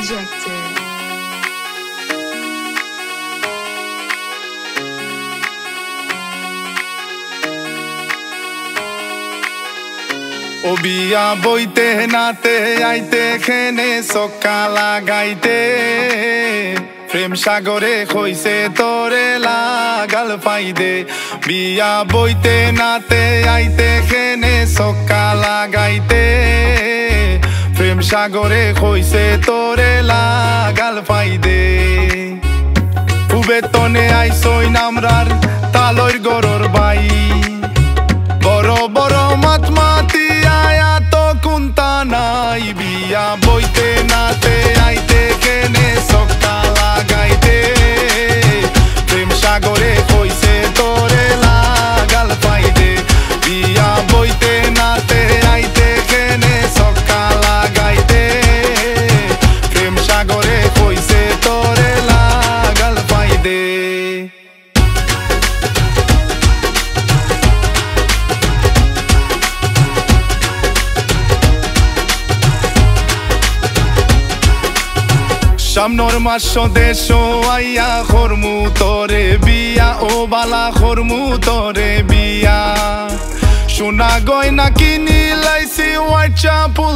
Projector. ও বিয়া বইতে নাতে আইতে খেনে সক্কা লাগাইতে প্রেম সাগরে কইছে তোরে লাগাল ফাইদে বিয়া বইতে নাতে আইতে খেনে সক্কা লাগাইতে প্রেম সাগরে কইছে তোরে লাগাল ফাইদে উবেতনে আইসই নামরার তালইর গরর বাই বড় বড় মাত মাতি আয়া তো কুন্তা নাই বিয়া বইতে নাতে আইতে কেনে সক্কা লাগাইতে প্রেম সাগরে কইছে তোরে লাগাল ফাইদে বিয়া বইতে নাতে আইতে কেনে সক্কা লাগাইতে প্রেম সাগরে কইছে তোরে লাগাল ফাইদে সামনের মাস দেশ আইয়া খরমু তোরে বিয়া ও বালা খরমু তোরে বিয়া সোনা গয়না কিনি লাইছি হোয়াইট চাপুল